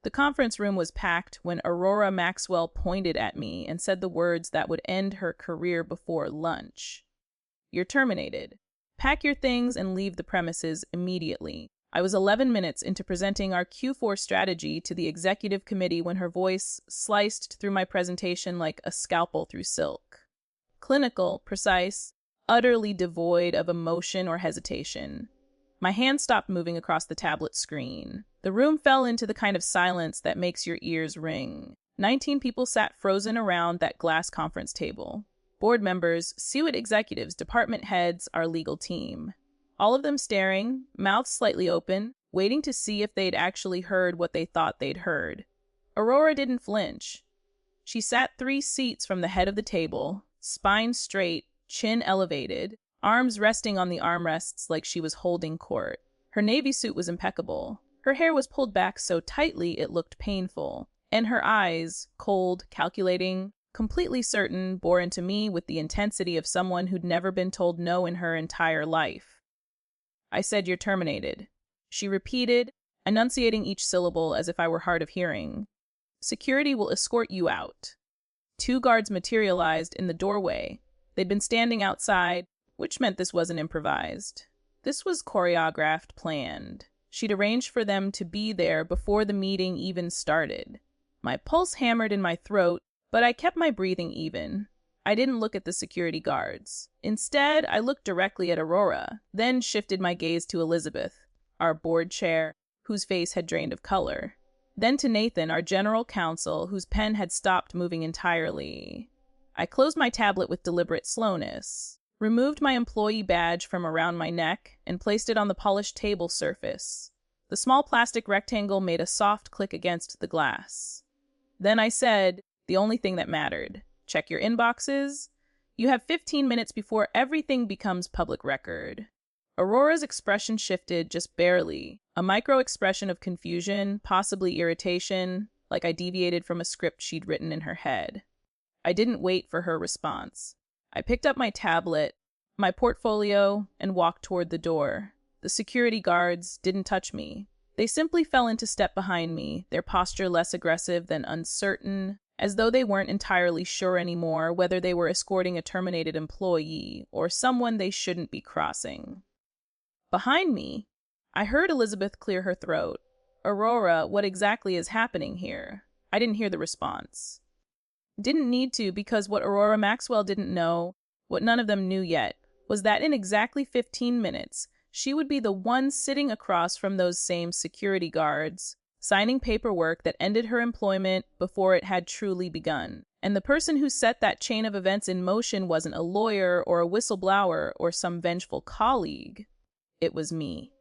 The conference room was packed when Aurora Maxwell pointed at me and said the words that would end her career before lunch. "You're terminated. Pack your things and leave the premises immediately." I was 11 minutes into presenting our Q4 strategy to the executive committee when her voice sliced through my presentation like a scalpel through silk. Clinical, precise, utterly devoid of emotion or hesitation. My hand stopped moving across the tablet screen. The room fell into the kind of silence that makes your ears ring. 19 people sat frozen around that glass conference table. Board members, C-suite executives, department heads, our legal team. All of them staring, mouths slightly open, waiting to see if they'd actually heard what they thought they'd heard. Aurora didn't flinch. She sat 3 seats from the head of the table, spine straight, chin elevated, arms resting on the armrests like she was holding court. Her navy suit was impeccable. Her hair was pulled back so tightly it looked painful, and her eyes, cold, calculating, completely certain, bore into me with the intensity of someone who'd never been told no in her entire life. I said, "You're terminated." She repeated, enunciating each syllable as if I were hard of hearing. "Security will escort you out." 2 guards materialized in the doorway. They'd been standing outside, which meant this wasn't improvised. This was choreographed, planned. She'd arranged for them to be there before the meeting even started. My pulse hammered in my throat, but I kept my breathing even. I didn't look at the security guards. Instead, I looked directly at Aurora, then shifted my gaze to Elizabeth, our board chair, whose face had drained of color. Then to Nathan, our general counsel, whose pen had stopped moving entirely. I closed my tablet with deliberate slowness, removed my employee badge from around my neck, and placed it on the polished table surface. The small plastic rectangle made a soft click against the glass. Then I said, the only thing that mattered. Check your inboxes. You have 15 minutes before everything becomes public record. Aurora's expression shifted just barely, a micro-expression of confusion, possibly irritation, like I deviated from a script she'd written in her head. I didn't wait for her response. I picked up my tablet, my portfolio, and walked toward the door. The security guards didn't touch me. They simply fell into step behind me, their posture less aggressive than uncertain, as though they weren't entirely sure anymore whether they were escorting a terminated employee or someone they shouldn't be crossing. Behind me, I heard Elizabeth clear her throat. "Aurora, what exactly is happening here?" I didn't hear the response. Didn't need to, because what Aurora Maxwell didn't know, what none of them knew yet, was that in exactly 15 minutes, she would be the one sitting across from those same security guards, signing paperwork that ended her employment before it had truly begun. And the person who set that chain of events in motion wasn't a lawyer or a whistleblower or some vengeful colleague. It was me.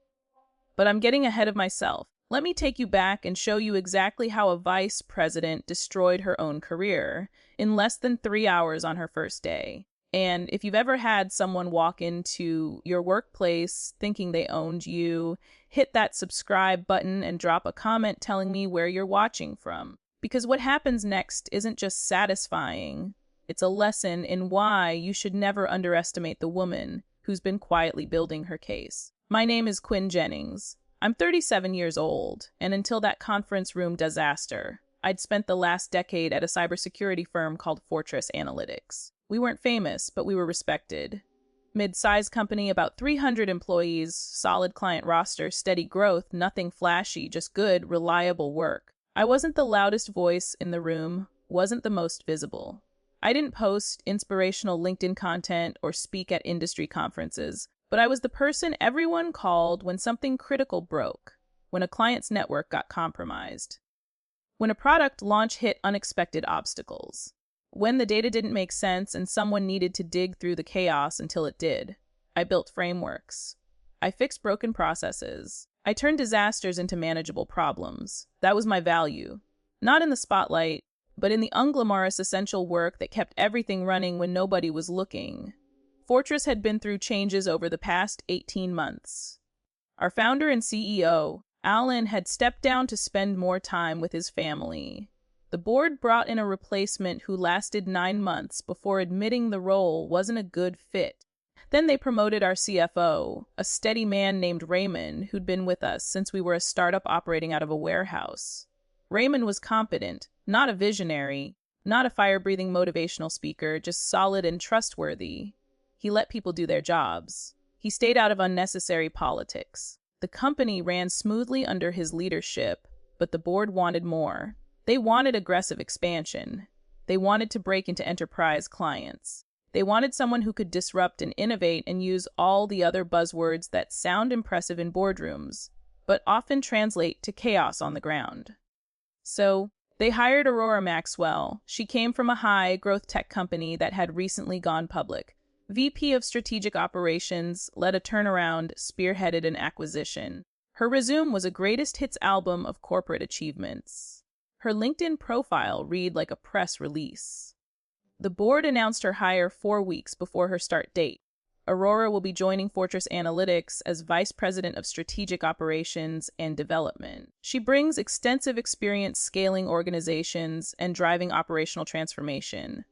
But I'm getting ahead of myself. Let me take you back and show you exactly how a vice president destroyed her own career in less than 3 hours on her first day. And if you've ever had someone walk into your workplace thinking they owned you, hit that subscribe button and drop a comment telling me where you're watching from. Because what happens next isn't just satisfying. It's a lesson in why you should never underestimate the woman who's been quietly building her case. My name is Quinn Jennings. I'm 37 years old, and until that conference room disaster, I'd spent the last decade at a cybersecurity firm called Fortress Analytics. We weren't famous, but we were respected. Mid-sized company, about 300 employees, solid client roster, steady growth, nothing flashy, just good, reliable work. I wasn't the loudest voice in the room, wasn't the most visible. I didn't post inspirational LinkedIn content or speak at industry conferences, but I was the person everyone called when something critical broke, when a client's network got compromised, when a product launch hit unexpected obstacles, when the data didn't make sense and someone needed to dig through the chaos until it did. I built frameworks. I fixed broken processes. I turned disasters into manageable problems. That was my value. Not in the spotlight, but in the unglamorous essential work that kept everything running when nobody was looking. Fortress had been through changes over the past 18 months. Our founder and CEO, Alan, had stepped down to spend more time with his family. The board brought in a replacement who lasted 9 months before admitting the role wasn't a good fit. Then they promoted our CFO, a steady man named Raymond, who'd been with us since we were a startup operating out of a warehouse. Raymond was competent, not a visionary, not a fire-breathing motivational speaker, just solid and trustworthy. He let people do their jobs. He stayed out of unnecessary politics. The company ran smoothly under his leadership, but the board wanted more. They wanted aggressive expansion. They wanted to break into enterprise clients. They wanted someone who could disrupt and innovate and use all the other buzzwords that sound impressive in boardrooms, but often translate to chaos on the ground. So, they hired Aurora Maxwell. She came from a high-growth tech company that had recently gone public. VP of Strategic Operations, led a turnaround, spearheaded an acquisition. Her resume was a greatest hits album of corporate achievements. Her LinkedIn profile read like a press release. The board announced her hire 4 weeks before her start date. Aurora will be joining Fortress Analytics as Vice President of Strategic Operations and Development. She brings extensive experience scaling organizations and driving operational transformation.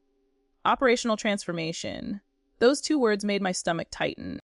Operational transformation. Those two words made my stomach tighten.